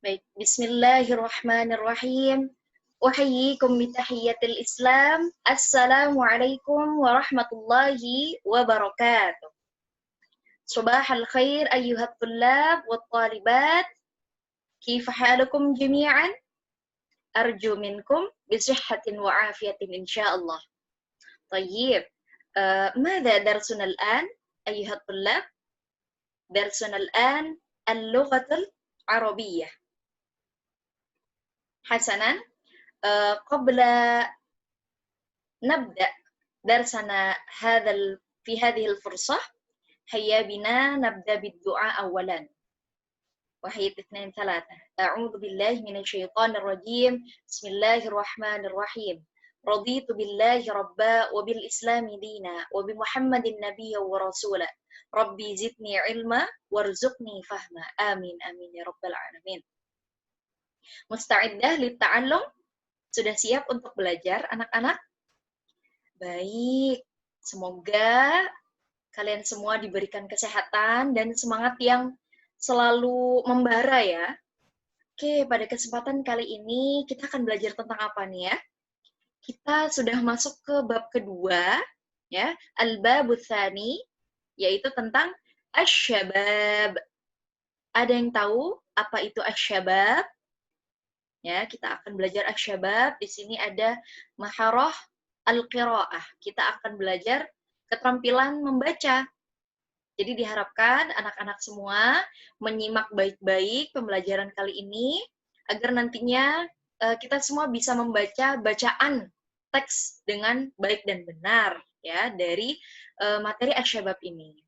Baik, bismillahirrahmanirrahim. Uhayyikum bitahiyyatil Islam. Assalamualaikum warahmatullahi wabarakatuh. Subahal khair ayyuhat tullab wa talibat. Kifa halukum jami'an? Arju minkum bisihhatin wa afiyatin insyaallah. Tayyib. ماذا درسنا الآن أيها الطلاب؟ درسنا الآن اللغة العربية. حسناً. قبل نبدأ درسنا في هذه الفرصة هيا بنا نبدأ بالدعاء أولا. وحيد 2 3 أعوذ بالله من الشيطان الرجيم بسم الله الرحمن الرحيم رضيت بالله ربا وبالإسلام دينا وبمحمد نبيا ورسولا ربي زدني علما وارزقني فهما آمين آمين يا رب العالمين. مستعدة للتعلم؟ Sudah siap untuk belajar, anak-anak? Baik, semoga kalian semua diberikan kesehatan dan semangat yang selalu membara ya. Oke, pada kesempatan kali ini kita akan belajar tentang apa nih ya? Kita sudah masuk ke bab kedua, ya, al-babu tsani, yaitu tentang asy-syabab. Ada yang tahu apa itu asy-syabab? Ya, kita akan belajar asy-syabab. Di sini ada maharah al-qiraah. Kita akan belajar keterampilan membaca. Jadi diharapkan anak-anak semua menyimak baik-baik pembelajaran kali ini agar nantinya kita semua bisa membaca bacaan teks dengan baik dan benar ya dari materi asy-syabab ini.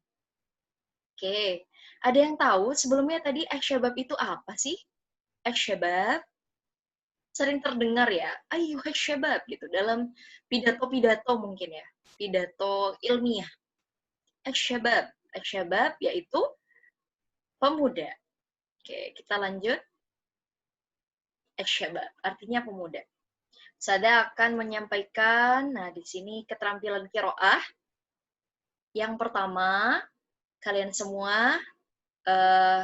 Oke, ada yang tahu sebelumnya tadi asy-syabab itu apa sih? Asy-syabab sering terdengar ya, ayyuhas syabab gitu dalam pidato-pidato mungkin ya, pidato ilmiah. Asy-syabab, asy-syabab yaitu pemuda. Oke, kita lanjut. Asy-syabab artinya pemuda. Saya akan menyampaikan, nah di sini keterampilan qiraah. Yang pertama, kalian semua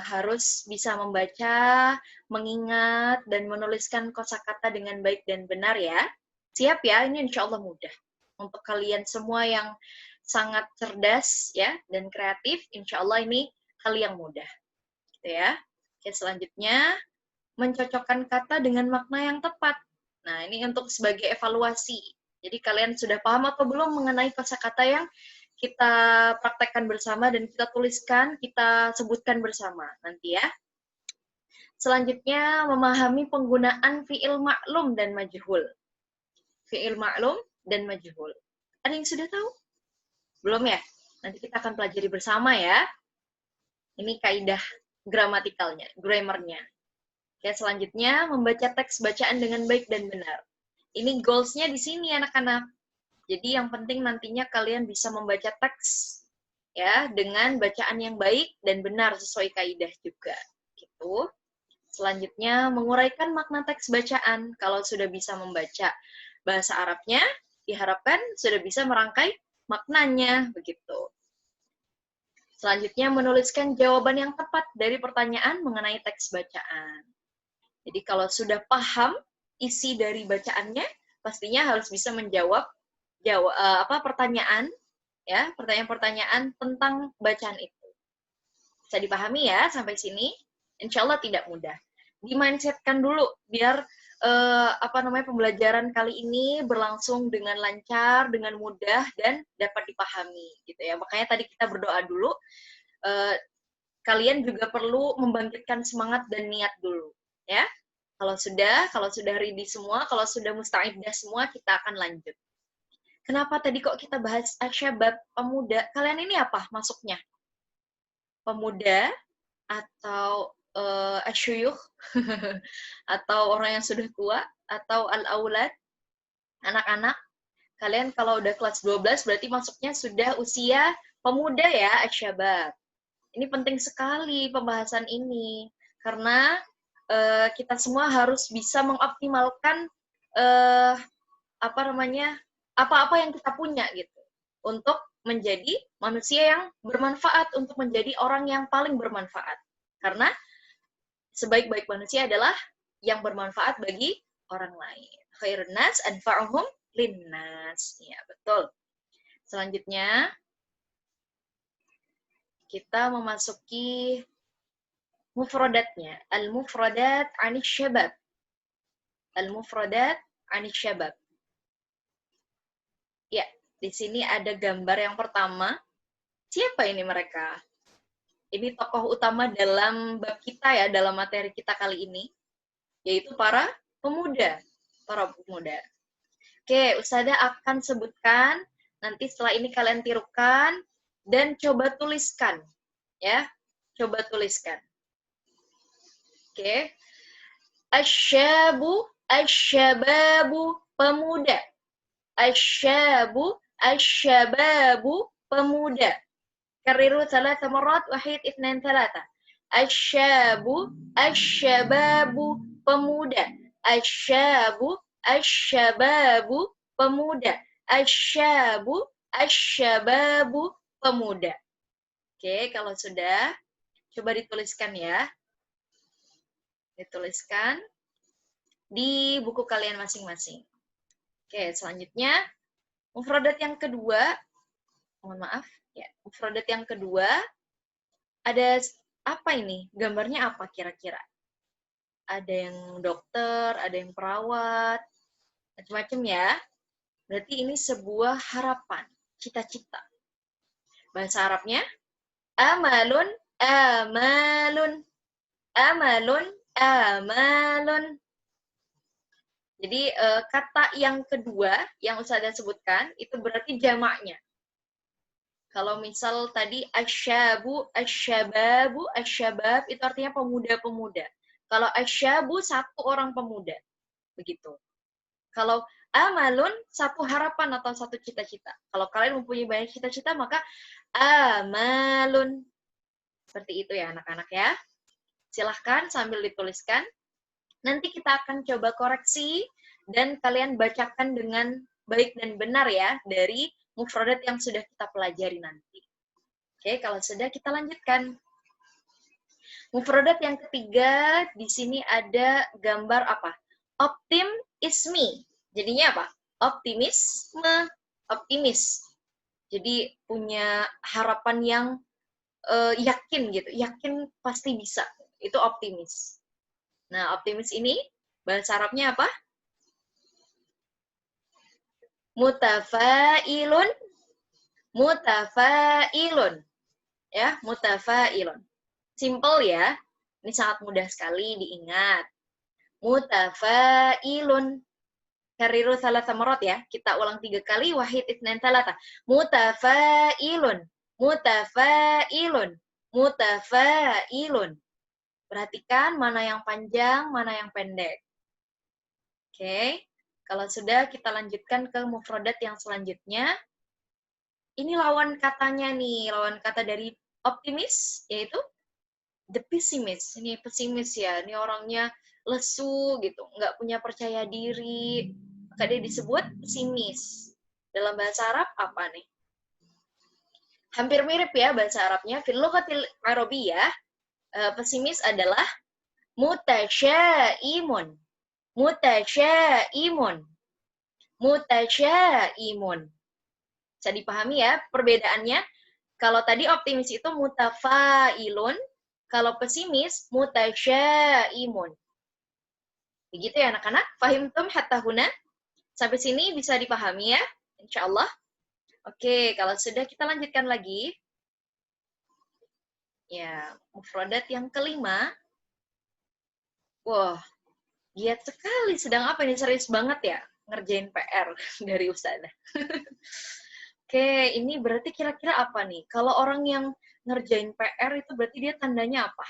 harus bisa membaca, mengingat, dan menuliskan kosakata dengan baik dan benar ya. Siap ya, ini insya Allah mudah. Untuk kalian semua yang sangat cerdas ya dan kreatif, insya Allah ini hal yang mudah. Gitu ya. Oke, selanjutnya, mencocokkan kata dengan makna yang tepat. Nah, ini untuk sebagai evaluasi. Jadi kalian sudah paham atau belum mengenai kosakata yang kita praktekkan bersama dan kita tuliskan, kita sebutkan bersama nanti ya. Selanjutnya, memahami penggunaan fi'il ma'lum dan majhul. Fi'il ma'lum dan majhul. Ada yang sudah tahu? Belum ya? Nanti kita akan pelajari bersama ya. Ini kaidah gramatikalnya, grammarnya. Oke, selanjutnya, membaca teks bacaan dengan baik dan benar. Ini goals-nya di sini anak-anak. Jadi yang penting nantinya kalian bisa membaca teks ya dengan bacaan yang baik dan benar sesuai kaidah juga. Gitu. Selanjutnya menguraikan makna teks bacaan. Kalau sudah bisa membaca bahasa Arabnya, diharapkan sudah bisa merangkai maknanya begitu. Selanjutnya menuliskan jawaban yang tepat dari pertanyaan mengenai teks bacaan. Jadi kalau sudah paham isi dari bacaannya, pastinya harus bisa menjawab pertanyaan ya, pertanyaan-pertanyaan tentang bacaan itu. Bisa dipahami ya sampai sini? Insya Allah tidak mudah. Di-mindsetkan dulu biar pembelajaran kali ini berlangsung dengan lancar, dengan mudah dan dapat dipahami gitu ya. Makanya tadi kita berdoa dulu. Kalian juga perlu membangkitkan semangat dan niat dulu ya. Kalau sudah ready semua, kalau sudah musta'iddah semua, kita akan lanjut. Kenapa tadi kok kita bahas asy-syabab, pemuda? Kalian ini apa masuknya? Pemuda atau asyuyukh atau orang yang sudah tua atau al-aulad, anak-anak? Kalian kalau udah kelas 12 berarti masuknya sudah usia pemuda ya, asy-syabab. Ini penting sekali pembahasan ini karena kita semua harus bisa mengoptimalkan apa-apa yang kita punya gitu untuk menjadi manusia yang bermanfaat, untuk menjadi orang yang paling bermanfaat. Karena sebaik-baik manusia adalah yang bermanfaat bagi orang lain. Khairun nas anfa'uhum linnas. Ya, betul. Selanjutnya, kita memasuki mufradatnya. Al-mufradat anis syabab. Al-mufradat anis syabab. Ya, di sini ada gambar yang pertama. Siapa ini mereka? Ini tokoh utama dalam bab kita ya, dalam materi kita kali ini, yaitu para pemuda. Para pemuda. Oke, Ustazah akan sebutkan, nanti setelah ini kalian tirukan, dan coba tuliskan. Ya, coba tuliskan. Oke. Asyabu, asyababu, pemuda. Asyabu, asyababu, pemuda. Kariru thalatha marat, wahid, ithnain, thalatha. Asyabu, asyababu, pemuda. Asyabu, asyababu, pemuda. Asyabu, asyababu, pemuda. Oke, kalau sudah, coba dituliskan ya. Dituliskan di buku kalian masing-masing. Oke, selanjutnya mufradat yang kedua, mohon maaf, ya, mufradat yang kedua ada apa ini? Gambarnya apa kira-kira? Ada yang dokter, ada yang perawat, macam-macam ya. Berarti ini sebuah harapan, cita-cita. Bahasa Arabnya amalun, amalun, amalun, amalun. Jadi kata yang kedua yang Ustazah sebutkan itu berarti jamaknya. Kalau misal tadi asyabu, asyababu, asyabab itu artinya pemuda-pemuda. Kalau asyabu satu orang pemuda. Begitu. Kalau amalun satu harapan atau satu cita-cita. Kalau kalian mempunyai banyak cita-cita maka amalun. Seperti itu ya anak-anak ya. Silahkan sambil dituliskan. Nanti kita akan coba koreksi dan kalian bacakan dengan baik dan benar ya dari mufradat yang sudah kita pelajari nanti. Oke, kalau sudah kita lanjutkan. Mufradat yang ketiga, di sini ada gambar apa? Optimisme. Jadinya apa? Optimisme, optimis. Jadi punya harapan yang yakin gitu, yakin pasti bisa. Itu optimis. Nah, optimis ini bahasa Arabnya apa? Mutafailun, mutafailun. Ya, mutafailun. Simple ya. Ini sangat mudah sekali diingat. Mutafailun. Kariru thalatha marat ya. Kita ulang 3 kali. Wahid itsnain thalatha. Mutafailun. Mutafailun. Mutafailun. Perhatikan mana yang panjang, mana yang pendek. Oke. Kalau sudah, kita lanjutkan ke mufradat yang selanjutnya. Ini lawan katanya nih. Lawan kata dari optimis, yaitu the pessimist. Ini pesimis ya. Ini orangnya lesu gitu. Nggak punya percaya diri. Maka dia disebut pesimis. Dalam bahasa Arab, apa nih? Hampir mirip ya bahasa Arabnya. Fil lughatil arabiyyah, pesimis adalah mutasyaimun. Mutasyaimun. Mutasyaimun. Bisa dipahami ya perbedaannya? Kalau tadi optimis itu mutafailun, kalau pesimis mutasyaimun. Begitu ya anak-anak? Fahimtum hatta huna? Sampai sini bisa dipahami ya? Insyaallah. Oke, kalau sudah kita lanjutkan lagi. Ya, mufradat yang kelima. Wah, giat sekali. Sedang apa ini? Serius banget ya? Ngerjain PR dari Ustazah. Oke, ini berarti kira-kira apa nih? Kalau orang yang ngerjain PR itu berarti dia tandanya apa?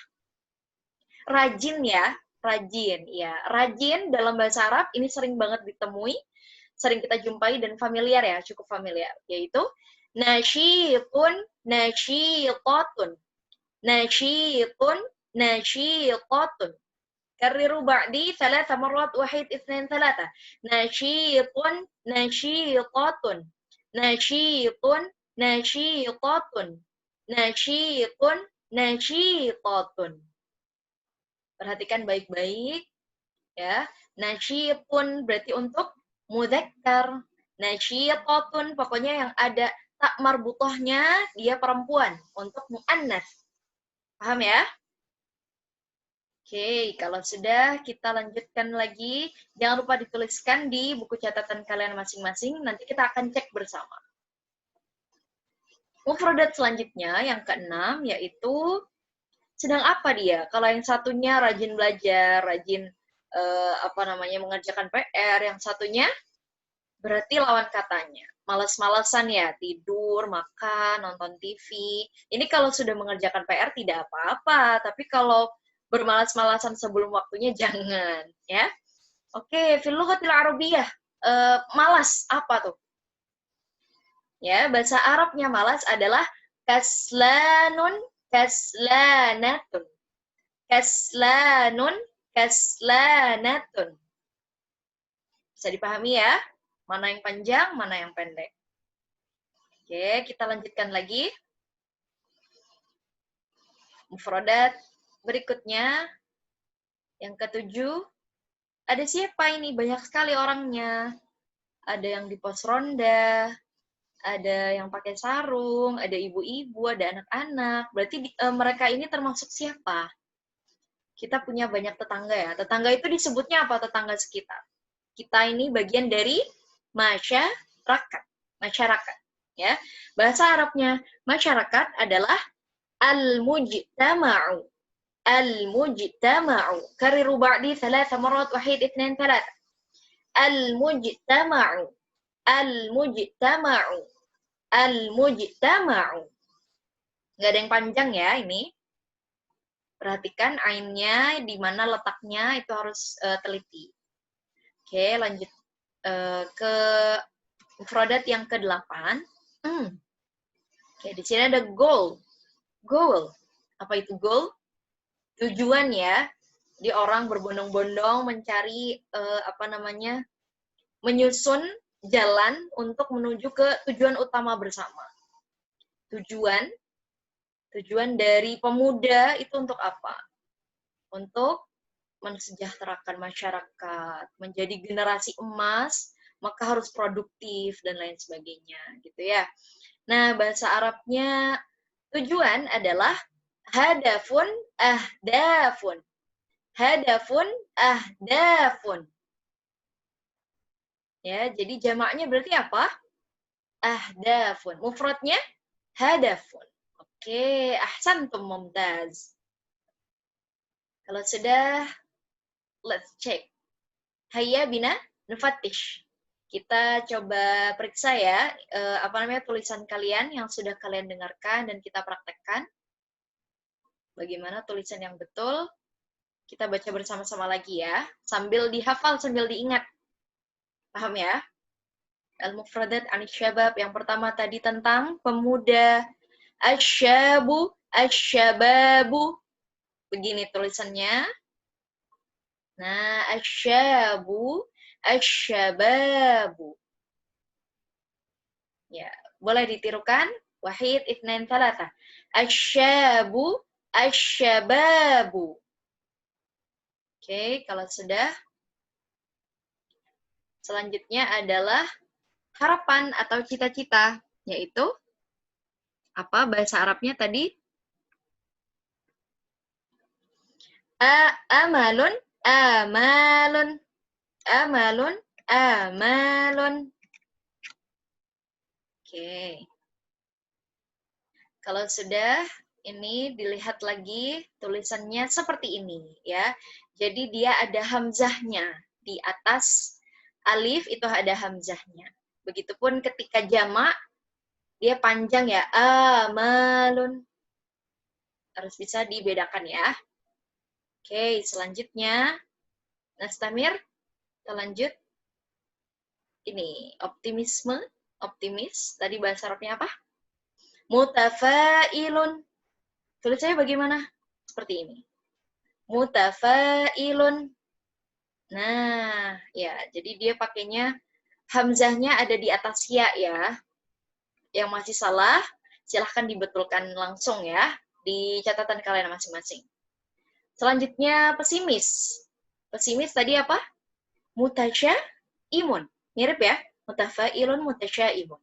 Rajin ya, rajin. Ya, rajin dalam bahasa Arab ini sering banget ditemui, sering kita jumpai dan familiar ya, cukup familiar. Yaitu nasyitun, nasyitatun. Nasyitun, nasyitatun. Kariru ba'di thalatha marrat wahid itsnain thalatha. Nasyitun, nasyitatun. Nasyitun, nasyitatun. Nasyitun, nasyitatun. Perhatikan baik-baik ya. Nasyitun berarti untuk mudzakkar. Nasyitotun pokoknya yang ada tak marbutohnya dia perempuan untuk muannas. Paham ya? Oke, kalau sudah kita lanjutkan lagi. Jangan lupa dituliskan di buku catatan kalian masing-masing. Nanti kita akan cek bersama. Mufradat selanjutnya yang keenam yaitu sedang apa dia? Kalau yang satunya rajin belajar, rajin mengerjakan PR, yang satunya berarti lawan katanya. Males-malesan ya, tidur, makan, nonton TV. Ini kalau sudah mengerjakan PR tidak apa-apa, tapi kalau bermalas-malasan sebelum waktunya jangan, ya. Oke, fil lughatil arabiyyah, malas apa tuh? Ya, bahasa Arabnya malas adalah kaslanun, kaslanatun. Kaslanun, kaslanatun. Bisa dipahami ya? Mana yang panjang, mana yang pendek. Oke, kita lanjutkan lagi. Mufradat berikutnya. Yang ketujuh. Ada siapa ini? Banyak sekali orangnya. Ada yang di pos ronda, ada yang pakai sarung, ada ibu-ibu, ada anak-anak. Berarti mereka ini termasuk siapa? Kita punya banyak tetangga ya. Tetangga itu disebutnya apa? Tetangga sekitar. Kita ini bagian dari masyarakat. Masyarakat. Ya. Bahasa Arabnya masyarakat adalah al-mujtama'u. Al-mujtama'u. Kariru ba'di 3 marat, 1, 2, 3. Al-mujtama'u. Al-mujtama'u. Al-mujtama'u. Nggak ada yang panjang ya ini. Perhatikan ainnya, di mana letaknya, itu harus teliti. Oke, lanjut ke mufradat yang ke-8. Oke, di sini ada goal. Goal. Apa itu goal? Tujuan ya. Jadi orang berbondong-bondong mencari menyusun jalan untuk menuju ke tujuan utama bersama. Tujuan dari pemuda itu untuk apa? Untuk mensejahterakan masyarakat, menjadi generasi emas, maka harus produktif dan lain sebagainya, gitu ya. Nah, bahasa Arabnya tujuan adalah hadafun ahdafun. Hadafun ahdafun. Ya, jadi jamaknya berarti apa? Ahdafun. Mufradnya hadafun. Oke, ahsantum, mumtaz. Kalau sudah, let's check. Hayya bina nufattish. Kita coba periksa ya, tulisan kalian yang sudah kalian dengarkan dan kita praktekkan. Bagaimana tulisan yang betul? Kita baca bersama-sama lagi ya, sambil dihafal, sambil diingat. Paham ya? Al-mufradat anisy-syabab. Yang pertama tadi tentang pemuda. Asyabu, asyababu. Begini tulisannya. Nah, asyabu, asyababu. Ya, boleh ditirukan. 1, 2, 3. Asyabu, asyababu. Oke, kalau sudah. Selanjutnya adalah harapan atau cita-cita, yaitu apa bahasa Arabnya tadi? Amalun, amalun, amalun, amalun. Oke. Kalau sudah, ini dilihat lagi tulisannya seperti ini ya. Jadi dia ada hamzahnya di atas alif, itu ada hamzahnya. Begitupun ketika jamak dia panjang ya, amalun. Harus bisa dibedakan ya. Oke, selanjutnya nastamir, kita lanjut. Ini optimisme, optimis. Tadi bahasa Arabnya apa? Mutafailun. Tulisannya bagaimana? Seperti ini. Mutafailun. Nah, ya, jadi dia pakainya hamzahnya ada di atas ya ya. Yang masih salah, silahkan dibetulkan langsung ya di catatan kalian masing-masing. Selanjutnya pesimis. Pesimis tadi apa? Mutasyaimun. Mirip ya? Mutafailun, mutasyaimun.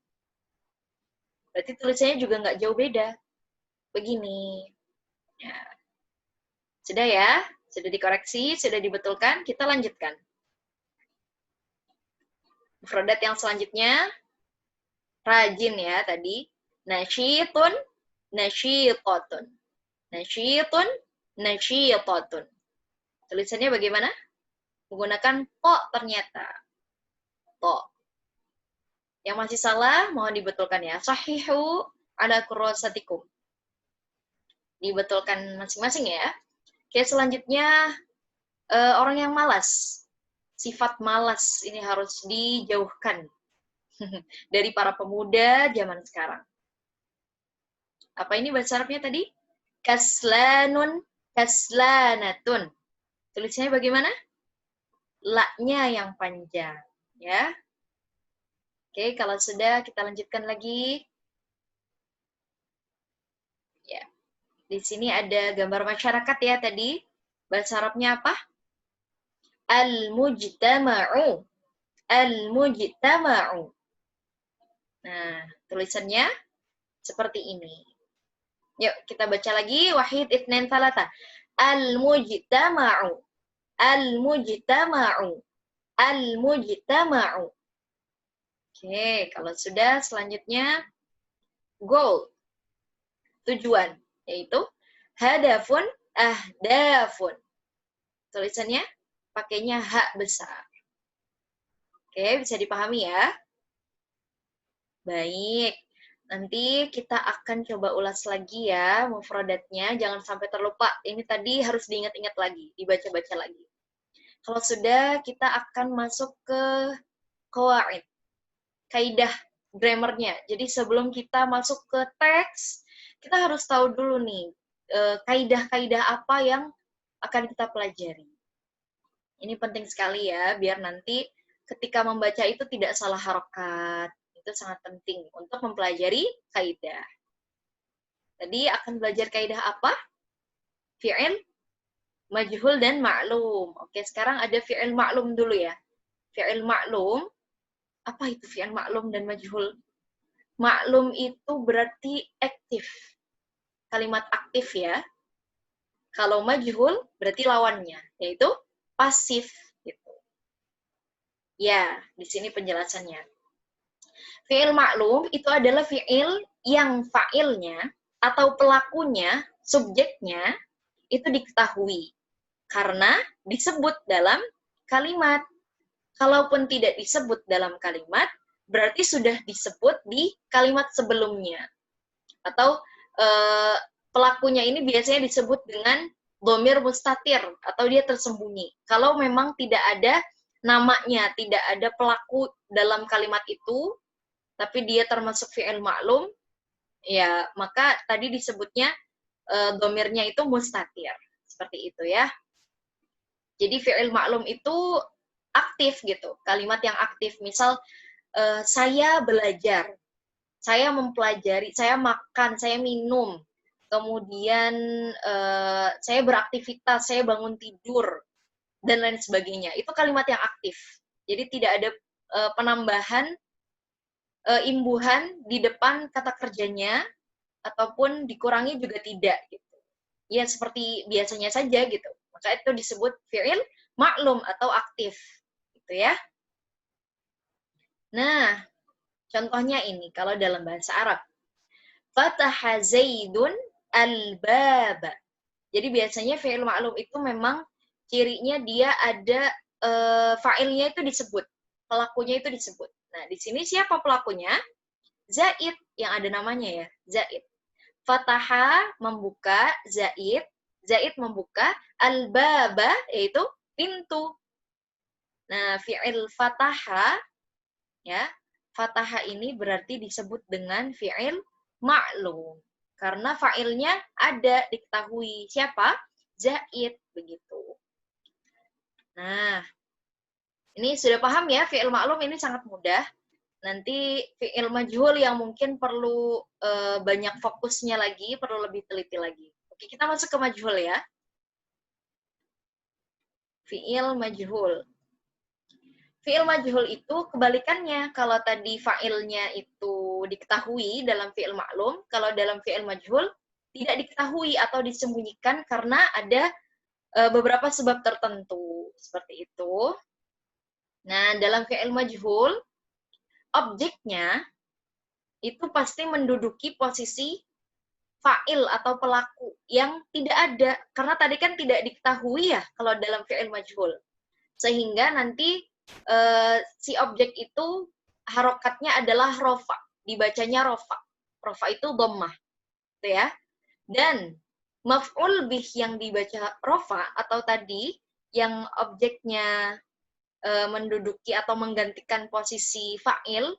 Berarti tulisannya juga nggak jauh beda. Begini. Ya. Sudah ya? Sudah dikoreksi, sudah dibetulkan. Kita lanjutkan. Mufradat yang selanjutnya, rajin ya tadi. Nasyitun, nasyitotun. Nasyitun, nasyitotun. Tulisannya bagaimana? Menggunakan to ternyata. To. Yang masih salah, mohon dibetulkan ya. Sahihu ala kurosatikum. Dibetulkan masing-masing ya. Oke, selanjutnya orang yang malas. Sifat malas ini harus dijauhkan dari para pemuda zaman sekarang. Apa ini bahasa Arabnya tadi? Kaslanun, kaslanatun. Tulisannya bagaimana? La-nya yang panjang, ya. Oke, kalau sudah kita lanjutkan lagi. Ya. Di sini ada gambar masyarakat ya tadi. Bahasa Arabnya apa? Al-mujtama'u. Al-mujtama'u. Nah, tulisannya seperti ini. Yuk, kita baca lagi. Wahid itnain thalatha. Al-mujtama'u. Al-mujtama'u. Al-mujtama'u. Oke, kalau sudah selanjutnya goal. Tujuan, yaitu hadafun, ahdafun. Tulisannya pakainya hak besar. Oke, bisa dipahami ya? Baik. Nanti kita akan coba ulas lagi ya mufradatnya, jangan sampai terlupa. Ini tadi harus diingat-ingat lagi, dibaca-baca lagi. Kalau sudah, kita akan masuk ke qawaid, kaidah grammarnya. Jadi sebelum kita masuk ke teks, kita harus tahu dulu nih, kaidah-kaidah apa yang akan kita pelajari. Ini penting sekali ya, biar nanti ketika membaca itu tidak salah harokat. Itu sangat penting untuk mempelajari kaidah. Tadi akan belajar kaidah apa? Fi'il, majhul, dan ma'lum. Oke, sekarang ada fi'il ma'lum dulu ya. Fi'il ma'lum, apa itu fi'il ma'lum dan majhul? Ma'lum itu berarti aktif. Kalimat aktif ya. Kalau majhul berarti lawannya, yaitu pasif. Gitu. Ya, di sini penjelasannya. Fi'il ma'lum itu adalah fi'il yang fa'ilnya atau pelakunya, subjeknya, itu diketahui. Karena disebut dalam kalimat. Kalaupun tidak disebut dalam kalimat, berarti sudah disebut di kalimat sebelumnya. Atau pelakunya ini biasanya disebut dengan dhamir mustatir, atau dia tersembunyi. Kalau memang tidak ada namanya, tidak ada pelaku dalam kalimat itu, tapi dia termasuk fi'il ma'lum, ya maka tadi disebutnya dhamirnya itu mustatir. Seperti itu ya. Jadi fi'il ma'lum itu aktif gitu, kalimat yang aktif. Misal, saya belajar, saya mempelajari, saya makan, saya minum, kemudian saya beraktivitas, saya bangun tidur, dan lain sebagainya. Itu kalimat yang aktif. Jadi tidak ada penambahan imbuhan di depan kata kerjanya, ataupun dikurangi juga tidak. Gitu. Ya seperti biasanya saja gitu. Maka itu disebut fi'il maklum atau aktif. Gitu ya. Nah, contohnya ini kalau dalam bahasa Arab. Fataha Zaidun al-baba. Jadi biasanya fi'il maklum itu memang cirinya dia ada fa'ilnya itu disebut. Pelakunya itu disebut. Nah, di sini siapa pelakunya? Zaid, yang ada namanya ya, Zaid. Fataha membuka, Zaid. Zaid membuka, al-baba, yaitu pintu. Nah, fi'il fataha, ya, fataha ini berarti disebut dengan fi'il ma'lum. Karena fa'ilnya ada, diketahui. Siapa? Zaid, begitu. Nah, ini sudah paham ya, fi'il ma'lum ini sangat mudah. Nanti fi'il majhul yang mungkin perlu banyak fokusnya lagi, perlu lebih teliti lagi. Oke, kita masuk ke majhul ya. Fi'il majhul. Fi'il majhul itu kebalikannya. Kalau tadi fa'ilnya itu diketahui dalam fi'il maklum, kalau dalam fi'il majhul tidak diketahui atau disembunyikan karena ada beberapa sebab tertentu. Seperti itu. Nah, dalam fi'il majhul, objeknya itu pasti menduduki posisi fa'il atau pelaku yang tidak ada. Karena tadi kan tidak diketahui ya kalau dalam fi'il majhul. Sehingga nanti si objek itu harokatnya adalah rofa. Dibacanya rofa. Rofa itu dhammah. Gitu ya. Dan maf'ul bih yang dibaca rofa atau tadi yang objeknya menduduki atau menggantikan posisi fa'il,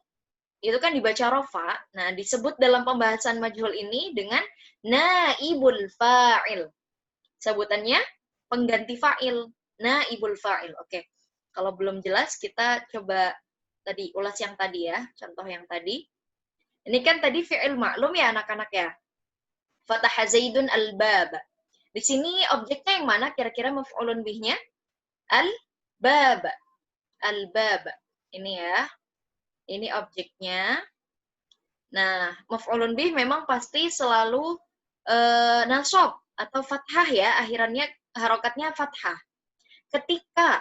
itu kan dibaca rofa. Nah, disebut dalam pembahasan majhul ini dengan naibul fa'il. Sebutannya pengganti fa'il. Naibul fa'il. Oke. Kalau belum jelas, kita coba tadi ulas yang tadi ya. Contoh yang tadi. Ini kan tadi fi'il maklum ya anak-anak ya. Fataha Zaidun al-bab. Di sini objeknya yang mana kira-kira maf'ulun bihnya? Al-bab. Al-bab. Ini ya. Ini objeknya. Nah, maf'ulun bih memang pasti selalu nasab atau fathah ya, akhirannya harokatnya fathah. Ketika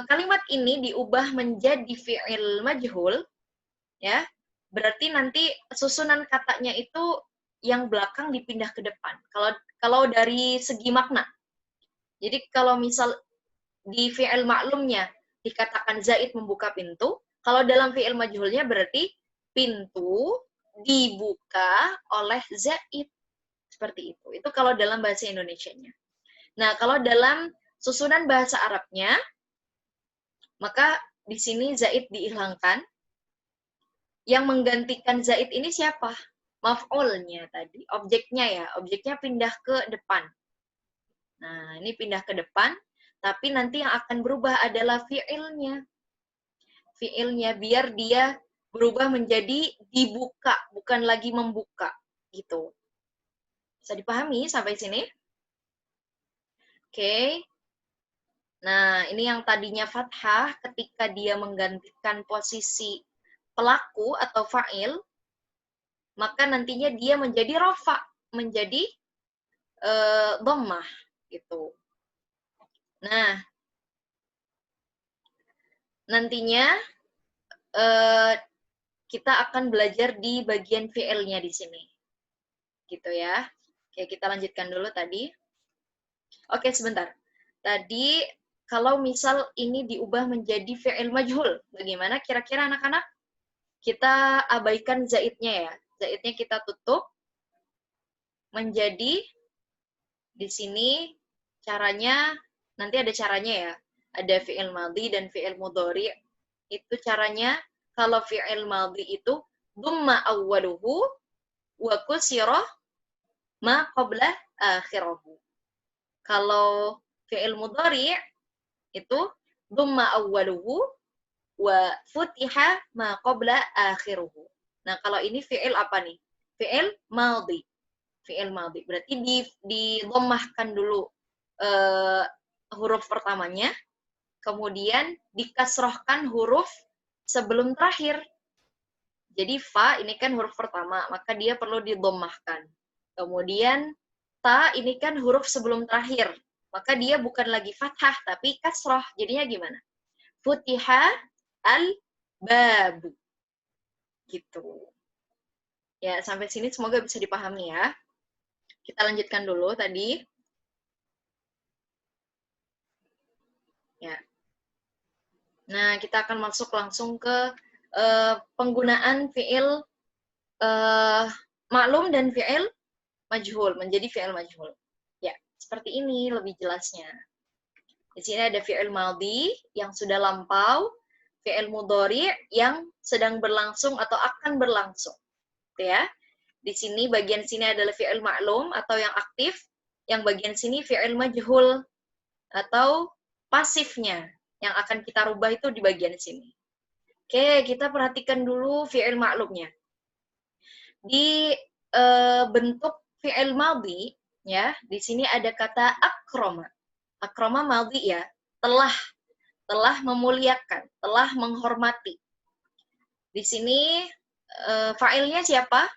kalimat ini diubah menjadi fi'il majhul, ya, berarti nanti susunan katanya itu yang belakang dipindah ke depan. Kalau dari segi makna. Jadi kalau misal di fi'il maklumnya dikatakan Zaid membuka pintu, kalau dalam fi'il majhulnya berarti pintu dibuka oleh Zaid. Seperti itu. Itu kalau dalam bahasa Indonesianya. Nah, kalau dalam susunan bahasa Arabnya, maka di sini Zaid dihilangkan. Yang menggantikan Zaid ini siapa? Maf'ulnya tadi. Objeknya ya. Objeknya pindah ke depan. Nah, ini pindah ke depan. Tapi nanti yang akan berubah adalah fi'ilnya. Fi'ilnya biar dia berubah menjadi dibuka, bukan lagi membuka. Gitu. Bisa dipahami sampai sini? Oke. Nah, ini yang tadinya fathah ketika dia menggantikan posisi pelaku atau fa'il, maka nantinya dia menjadi rofa, menjadi dhammah gitu. Nah, nantinya kita akan belajar di bagian fi'ilnya di sini. Gitu ya. Oke, kita lanjutkan dulu tadi. Oke, sebentar. Tadi kalau misal ini diubah menjadi fi'il majhul, bagaimana kira-kira anak-anak? Kita abaikan zaidnya ya. Zaidnya kita tutup menjadi di sini caranya, nanti ada caranya ya. Ada fi'il madhi dan fi'il mudhari. Itu caranya, kalau fi'il madhi itu dumma awwaluhu wa kusira ma qabla akhirahu. Kalau fi'il mudhari itu dumma awwaluhu wa futiha ma qabla akhiruhu. Nah, kalau ini fi'il apa nih? Fi'il madhi. Fi'il madhi. Berarti dhammahkan dulu huruf pertamanya, kemudian dikasrohkan huruf sebelum terakhir. Jadi fa ini kan huruf pertama, maka dia perlu didhammahkan. Kemudian ta ini kan huruf sebelum terakhir, maka dia bukan lagi fathah tapi kasroh. Jadinya gimana? Futiha al-bab. Gitu. Ya, sampai sini semoga bisa dipahami ya. Kita lanjutkan dulu tadi. Ya. Nah, kita akan masuk langsung ke penggunaan fi'il maklum dan fi'il majhul, menjadi fi'il majhul. Ya, seperti ini lebih jelasnya. Di sini ada fi'il madhi yang sudah lampau, fi'il mudhari yang sedang berlangsung atau akan berlangsung. Gitu ya. Di sini bagian sini adalah fi'il maklum atau yang aktif, yang bagian sini fi'il majhul atau pasifnya yang akan kita rubah itu di bagian sini. Oke, kita perhatikan dulu fi'il maklumnya. Di bentuk fi'il madhi ya, di sini ada kata akroma. Akrama madhi ya, telah memuliakan, telah menghormati. Di sini fa'ilnya siapa?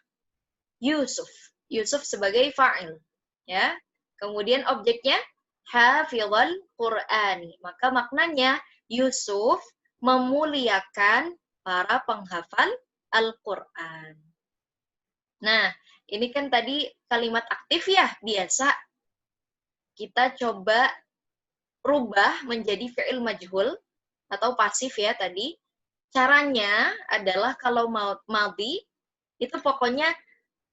Yusuf. Yusuf sebagai fa'il. Ya. Kemudian objeknya hafizal Qur'ani. Maka maknanya Yusuf memuliakan para penghafal Al-Qur'an. Nah, ini kan tadi kalimat aktif ya, biasa. Kita coba rubah menjadi fi'il majhul atau pasif ya tadi. Caranya adalah kalau madhi itu pokoknya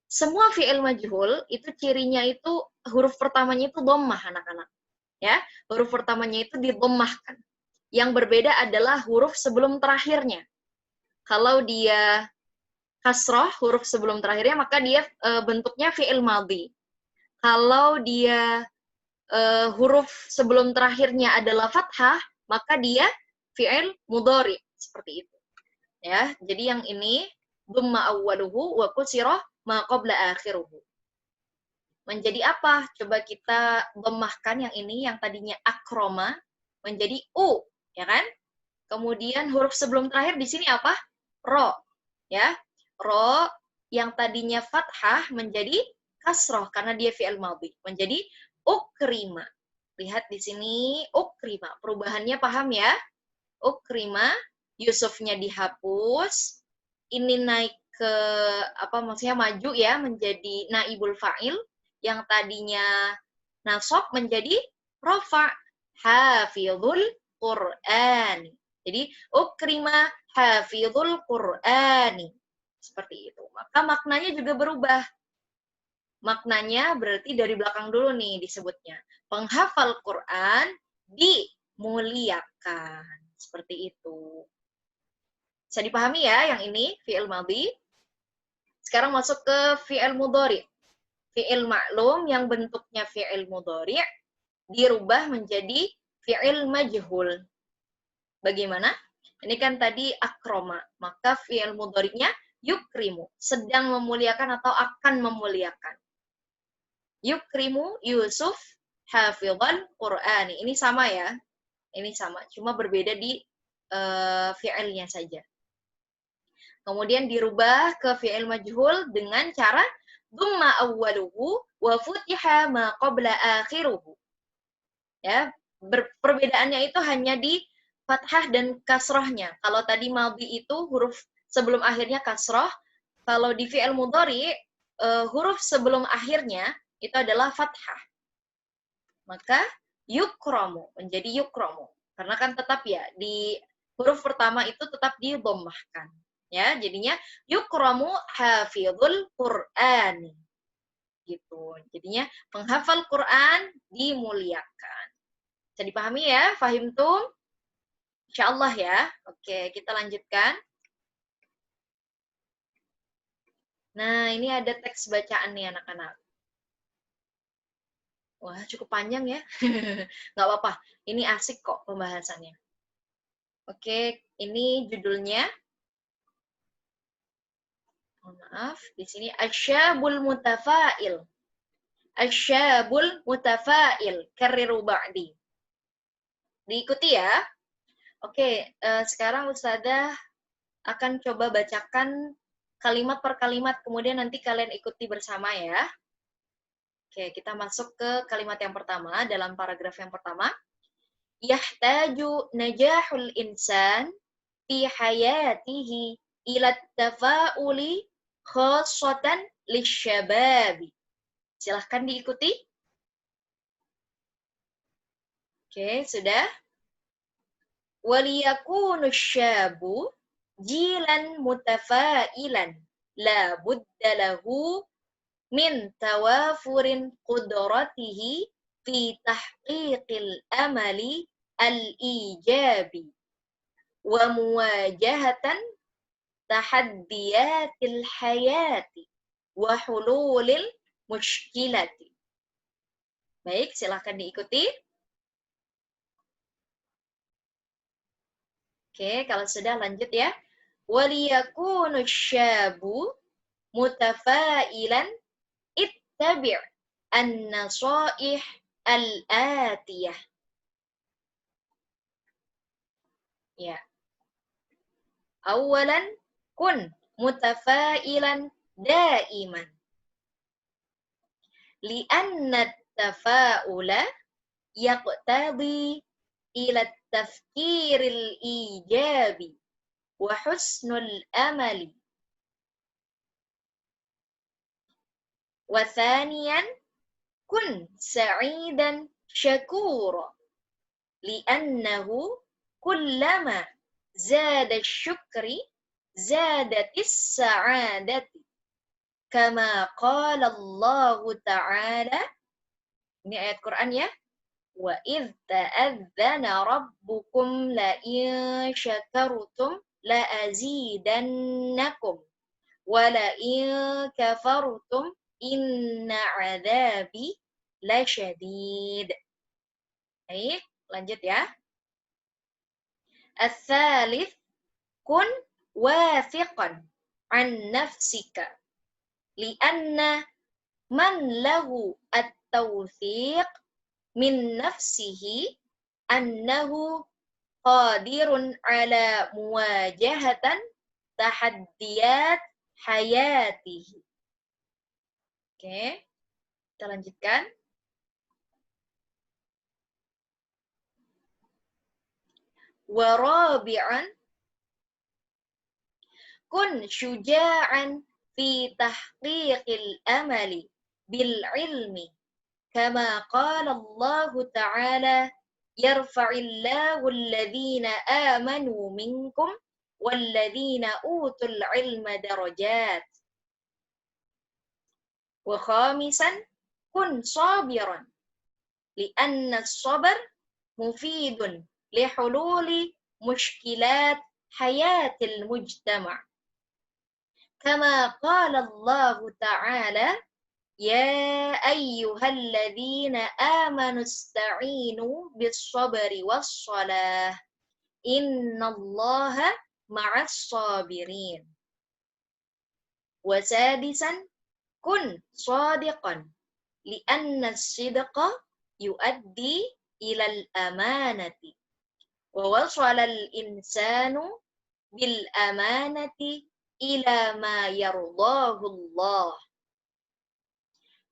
semua fi'il majhul itu cirinya itu huruf pertamanya itu dhammah anak-anak. Ya, huruf pertamanya itu didhammahkan. Yang berbeda adalah huruf sebelum terakhirnya. Kalau dia kasroh huruf sebelum terakhirnya maka dia bentuknya fi'il madhi. Kalau dia huruf sebelum terakhirnya adalah fathah, maka dia fi'il mudhari seperti itu. Ya, jadi yang ini dhamma awwaluhu wa kusira ma qabla akhiruhu. Menjadi apa? Coba kita dhammahkan yang ini yang tadinya akroma menjadi u, ya kan? Kemudian huruf sebelum terakhir di sini apa? Ro, ya. Ro yang tadinya fathah menjadi kasroh karena dia fi'il madhi, menjadi ukrima. Lihat di sini ukrima. Perubahannya paham ya? Ukrima, Yusufnya dihapus, ini naik ke apa maksudnya maju ya menjadi naibul fa'il yang tadinya nasab menjadi rafa, hafizul Qur'an. Jadi ukrima hafizul Qur'ani. Seperti itu. Maka maknanya juga berubah. Maknanya berarti dari belakang dulu nih disebutnya. Penghafal Quran dimuliakan. Seperti itu. Bisa dipahami ya yang ini, fi'il madhi. Sekarang masuk ke fi'il mudhari. Fi'il ma'lum yang bentuknya fi'il mudhari dirubah menjadi fi'il majhul. Bagaimana? Ini kan tadi akroma. Maka fi'il mudhari'nya yukrimu. Sedang memuliakan atau akan memuliakan. Yukrimu Yusuf hafizal Qur'ani. Ini sama ya. Ini sama. Cuma berbeda di fi'ilnya saja. Kemudian dirubah ke fi'il majhul dengan cara dhamma awwaluhu wa futiha ma qabla akhiruhu. Ya, perbedaannya itu hanya di fathah dan kasrohnya. Kalau tadi madhi itu huruf sebelum akhirnya kasroh, kalau di fi'il mudhari huruf sebelum akhirnya itu adalah fathah. Maka yukramu menjadi yukramu. Karena kan tetap ya di huruf pertama itu tetap didhammahkan. Ya, jadinya yukramu hafizul Qur'an. Gitu. Jadinya penghafal Quran dimuliakan. Bisa dipahami ya? Fahimtum? Insyaallah ya. Oke, kita lanjutkan. Nah, ini ada teks bacaan nih anak-anak. Wah, cukup panjang ya. Nggak apa-apa. Ini asik kok pembahasannya. Oke, ini judulnya. Maaf, di sini asyabul mutafa'il. Asyabul mutafa'il. Karriru ba'di. Diikuti ya. Oke, sekarang Ustazah akan coba bacakan kalimat per kalimat, kemudian nanti kalian ikuti bersama ya. Oke, kita masuk ke kalimat yang pertama, dalam paragraf yang pertama. Yahtaju najahul insan fi hayatihi ila tafa'uli khassatan lisyababi. Silahkan diikuti. Oke, sudah. Waliyakunu syabu jilan mutafa'ilan la budda lahu min tawafurin qudratihi fi tahqiqil amali al-ijabi wa muwajahatan tahaddiyatil hayati wa hululil mushkilati. Baik, silahkan diikuti. Oke, kalau sudah lanjut ya. Waliyakunu syabu mutafa'ilan ittabi' an-nasaih al-atiyah. Ya. Awalan kun mutafailan daiman. Li'anna tafa'ula yaqtadi ila tafkiril ijabi wa husnul amali. Wa thaniyan kun sa'idan syakura li'annahu kullama zada syukri zadatis sa'adati kama qala Allah ta'ala. Ini ayat Quran ya. Wa idh ta'adzana rabbukum la in syakartum la azidannakum wa la in kafartum inna adzabi lasyadid. Baik, lanjut ya. Ats-tsalits kun wathiqan an nafsika li'anna man lahu at-tawthiq min nafsihi annahu qadirun ala muwajahatan tahaddiyat hayatihi. Oke, kita lanjutkan. Wa rabi'an kun syuja'an fi tahqiqil amali bil ilmi kama qala Allah ta'ala yarfa'illahu alladhina amanu minkum walladhina utul ilma darajat. Wa khamisan kun sabiran li'anna as-sabr mufidun lihululi mushkilat hayatil mujtama' kama qala Allah ta'ala ya ayyuhalladzina amanu ista'inu bis-sabri was-salah innallaha ma'as sabirin. Wa sadisan kun shadiqan li'anna as-sidqa yuaddi ilal amanati wa wasala al-insanu bil amanati ila ma yardahu Allah.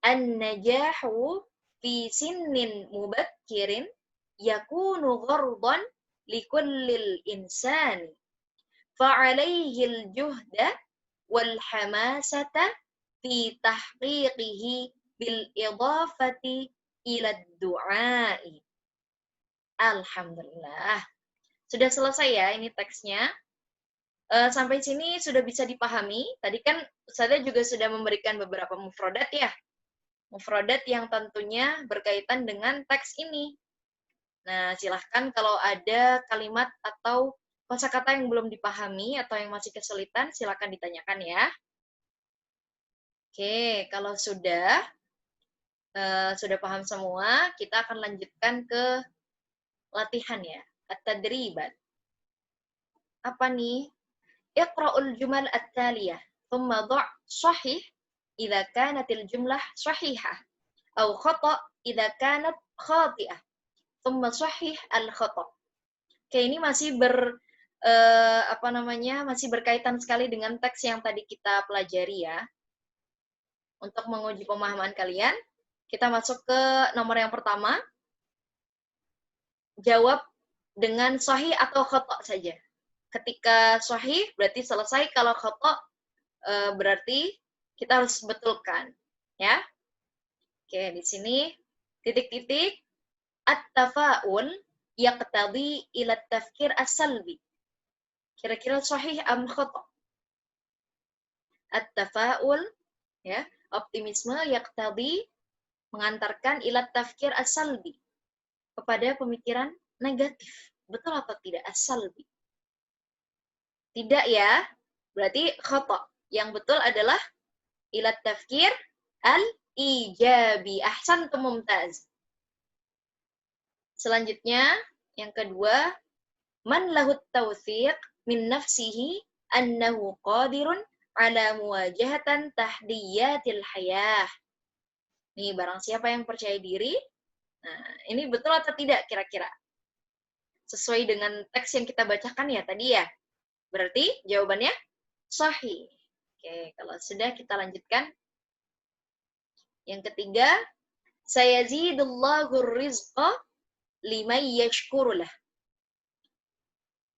An-najahu fi sinnin mubakkirin yakunu ghardan likullil insani fa'alayhi al-juhda wal hamasata fi tahqiqihi bil idafati ila du'ai. Alhamdulillah. Sudah selesai ya ini teksnya. Sampai sini sudah bisa dipahami. Tadi kan Ustazah juga sudah memberikan beberapa mufrodat ya. Mufrodat yang tentunya berkaitan dengan teks ini. Nah, silahkan kalau ada kalimat atau kosakata yang belum dipahami atau yang masih kesulitan, silahkan ditanyakan ya. Oke, kalau sudah paham semua, kita akan lanjutkan ke latihan ya. At-tadribat. Apa nih? Iqra'ul jumal at-taliyah, thumma dha' sahih idza kanatil jumlah sahihah, atau khata' idza kanat khati'ah, thumma sahih al-khata'. Oke, ini masih masih berkaitan sekali dengan teks yang tadi kita pelajari ya. Untuk menguji pemahaman kalian, kita masuk ke nomor yang pertama. Jawab dengan sahih atau khata' saja. Ketika sahih berarti selesai, kalau khata' berarti kita harus betulkan, ya. Oke, di sini titik-titik at-tafa'ul yaqtadi ila tafkir as-salbi. Kira-kira sahih am khata'? At-tafa'ul ya, optimisme yaqtadi mengantarkan ila tafkir as-salbi, kepada pemikiran negatif. Betul atau tidak as-salbi? Tidak ya, berarti khata'. Yang betul adalah ila tafkir al-ijabi. Ahsantum mumtaz. Selanjutnya, yang kedua, man lahu tawthiq min nafsihi annahu qadirun ala muwajahatan tahdiyatil hayah. Nih, barang siapa yang percaya diri, nah, ini betul atau tidak kira-kira? Sesuai dengan teks yang kita bacakan ya tadi ya. Berarti jawabannya sahih. Oke, kalau sudah kita lanjutkan. Yang ketiga, sayazidullahu rizqa liman yashkurulah.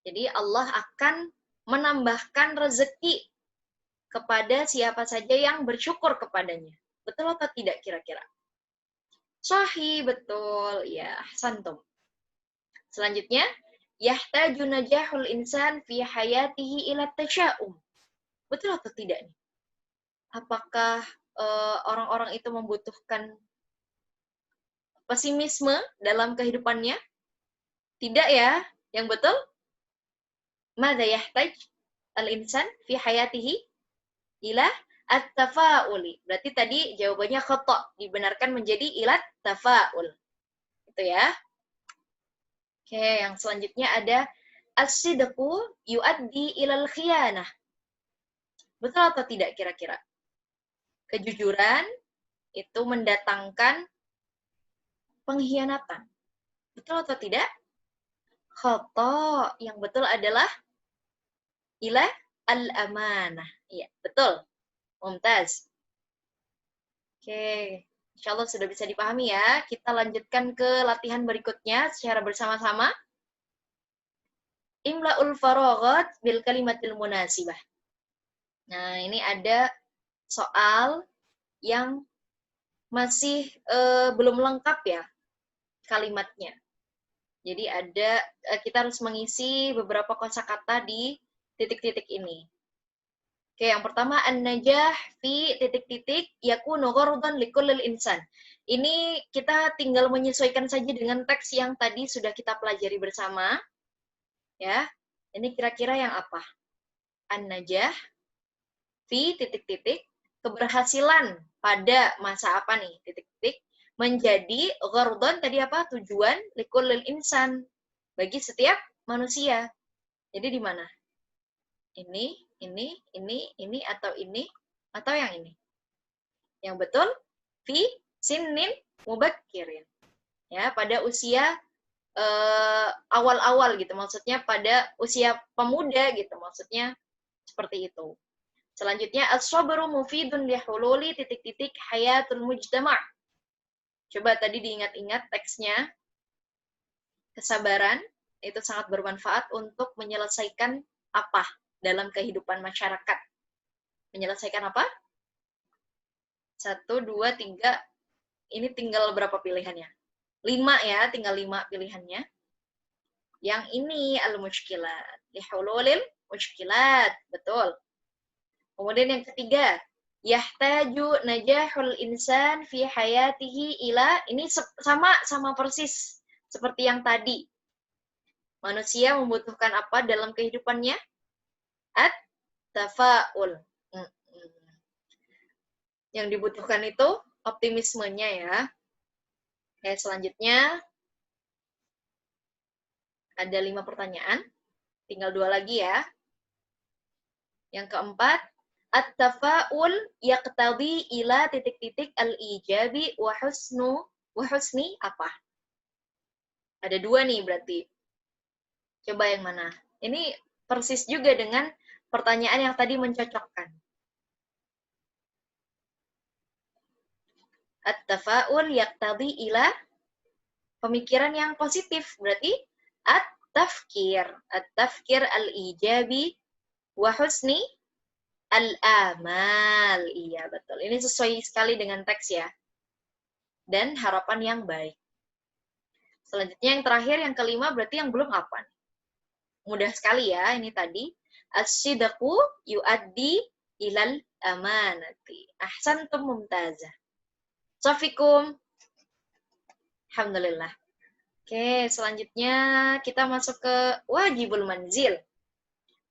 Jadi Allah akan menambahkan rezeki kepada siapa saja yang bersyukur kepadanya. Betul atau tidak kira-kira? Sahih, betul. Ya, ahsantum. Selanjutnya, yahtaju najahul insan fi hayatihi ila tasya'um. Betul atau tidak nih? Apakah orang-orang itu membutuhkan pesimisme dalam kehidupannya? Tidak ya. Yang betul, madza yahtaj al-insan fi hayatihi ila at-tafa'uli. Berarti tadi jawabannya khata', dibenarkan menjadi ilat tafa'ul. Itu ya. Oke, yang selanjutnya ada as-sidqu yuaddi ilal khiyanah. Betul atau tidak kira-kira? Kejujuran itu mendatangkan pengkhianatan. Betul atau tidak? Khata'. Yang betul adalah ila al-amanah. Iya, betul. Mumtaz. Oke, insya Allah sudah bisa dipahami ya. Kita lanjutkan ke latihan berikutnya secara bersama-sama. Imla'ul faraghat bil kalimatil munasibah. Nah, ini ada soal yang masih belum lengkap ya kalimatnya. Jadi kita harus mengisi beberapa kosakata di titik-titik ini. Oke, yang pertama an-najah fi titik-titik yakunu ghardan likullil insan. Ini kita tinggal menyesuaikan saja dengan teks yang tadi sudah kita pelajari bersama. Ya. Ini kira-kira yang apa? An-najah fi titik-titik keberhasilan pada masa apa nih? Titik-titik menjadi ghardan tadi apa? Tujuan likullil insan bagi setiap manusia. Jadi di mana? Ini, atau yang ini? Yang betul, fi sinnin mubakkirin. Ya, pada usia awal-awal gitu, maksudnya pada usia pemuda gitu, maksudnya seperti itu. Selanjutnya, as-sabru mufidun lihululi titik-titik hayatul mujtama'. Coba tadi diingat-ingat teksnya. Kesabaran itu sangat bermanfaat untuk menyelesaikan apa dalam kehidupan masyarakat. Menyelesaikan apa? 1, 2, 3. Ini tinggal berapa pilihannya? 5 ya, tinggal 5 pilihannya. Yang ini al-mushkilat. Lihululil mushkilat. Betul. Kemudian yang ketiga, yahtaju najahul insan fi hayatihi ila, ini sama persis seperti yang tadi. Manusia membutuhkan apa dalam kehidupannya? At-tafa'ul. Yang dibutuhkan itu optimismenya ya. Oke, selanjutnya ada 5 pertanyaan. Tinggal 2 lagi ya. Yang keempat, at-tafa'ul yaqtadi ila titik-titik al-ijabi wa husni apa? Ada 2 nih berarti. Coba yang mana? Ini persis juga dengan pertanyaan yang tadi mencocokkan. At-tafa'ul yaqtadi ila pemikiran yang positif. Berarti at-tafkir al-ijabi wa husni al-amal. Iya, betul. Ini sesuai sekali dengan teks ya. Dan harapan yang baik. Selanjutnya yang terakhir, yang kelima, berarti yang belum apa? Mudah sekali ya, ini tadi. As-sidqu yuaddi ilal amanati. Ahsantum mumtazah. Sofikum. Alhamdulillah. Oke, selanjutnya kita masuk ke wajibul manzil.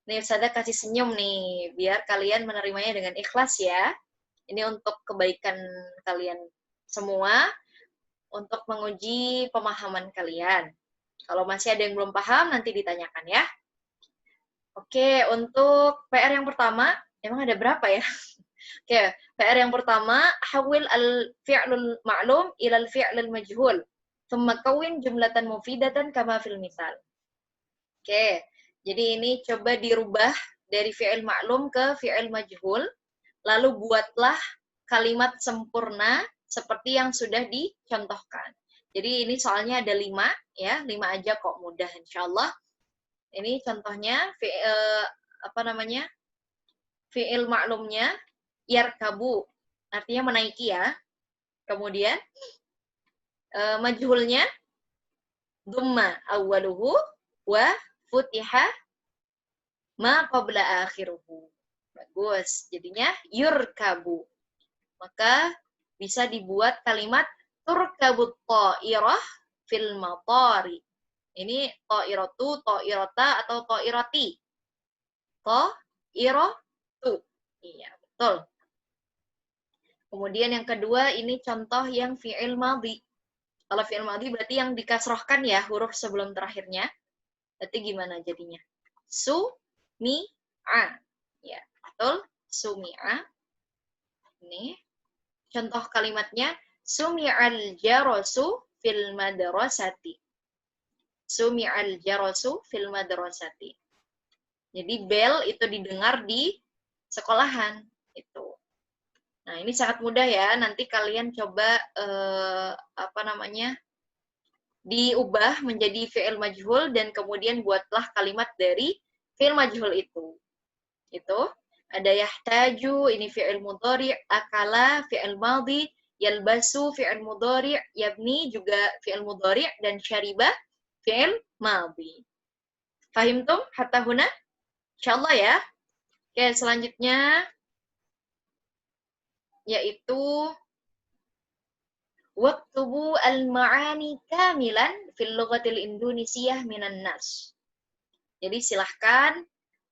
Nih, Ustazah kasih senyum nih, biar kalian menerimanya dengan ikhlas ya. Ini untuk kebaikan kalian semua, untuk menguji pemahaman kalian. Kalau masih ada yang belum paham, nanti ditanyakan ya. Oke, untuk PR yang pertama, emang ada berapa ya? Oke, PR yang pertama, hawil al-fi'lul ma'lum ilal fi'lul majhul. Thumma kawin jumlatan mufidatan kama fil misal. Oke, jadi ini coba dirubah dari fi'il ma'lum ke fi'il majhul, lalu buatlah kalimat sempurna seperti yang sudah dicontohkan. Jadi ini soalnya ada 5, ya, 5 aja kok, mudah insyaallah. Ini contohnya apa namanya? Fi'il ma'lumnya yarkabu, artinya menaiki ya. Kemudian majhulnya dumma awwaluhu wa futiha ma qabla akhiruhu. Bagus. Jadinya yurkabu. Maka bisa dibuat kalimat turkabut ta'irah fil matari. Ini ta'iratu, ta'irata atau ta'irati. Ta'iratu. Iya, betul. Kemudian yang kedua ini contoh yang fi'il madhi. Kalau fi'il madhi berarti yang dikasrohkan ya huruf sebelum terakhirnya. Berarti gimana jadinya? Su-mi-a. Ya, betul. Sumi'a. Ini contoh kalimatnya sumi'al jarasu fil madrasati. Sumi'al jarasu fil madrasati. Jadi bel itu didengar di sekolahan itu. Nah, ini sangat mudah ya. Nanti kalian coba apa namanya? Diubah menjadi fi'il majhul dan kemudian buatlah kalimat dari fi'il majhul itu. Itu ada yahtaju, ini fi'il mudhari', akala fi'il madhi, yalbasu fi'il mudhari', yabni juga fi'il mudhari', dan syariba fi'il madhi. Fahimtum hatta huna? Insyaallah ya. Oke, selanjutnya yaitu waktubu al-ma'ani kamilan fil lughatil indonesiah minan nas. Jadi silahkan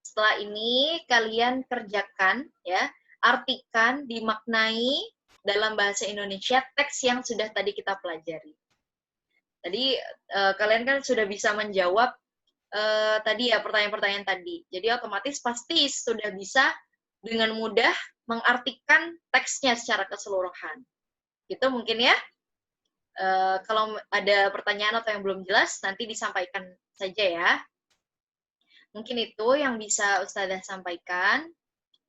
setelah ini kalian kerjakan ya, artikan, dimaknai dalam bahasa Indonesia teks yang sudah tadi kita pelajari. Tadi kalian kan sudah bisa menjawab tadi ya pertanyaan-pertanyaan tadi. Jadi otomatis pasti sudah bisa dengan mudah mengartikan teksnya secara keseluruhan. Gitu mungkin ya. Kalau ada pertanyaan atau yang belum jelas, nanti disampaikan saja ya. Mungkin itu yang bisa Ustazah sampaikan.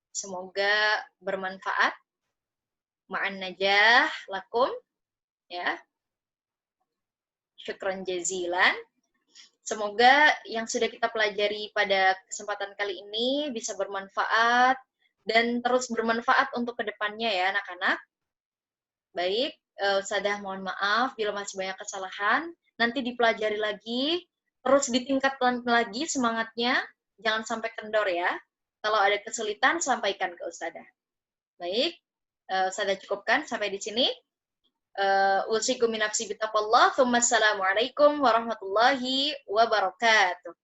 Semoga bermanfaat. Ma'an najah lakum. Ya. Syukran jazilan. Semoga yang sudah kita pelajari pada kesempatan kali ini bisa bermanfaat dan terus bermanfaat untuk kedepannya ya anak-anak. Baik, Ustazah mohon maaf bila masih banyak kesalahan. Nanti dipelajari lagi, terus ditingkatkan lagi semangatnya. Jangan sampai kendor ya. Kalau ada kesulitan, sampaikan ke Ustazah. Baik, Ustazah cukupkan sampai di sini. Usikum min nafsi bitaqwallah. Assalamualaikum warahmatullahi wabarakatuh.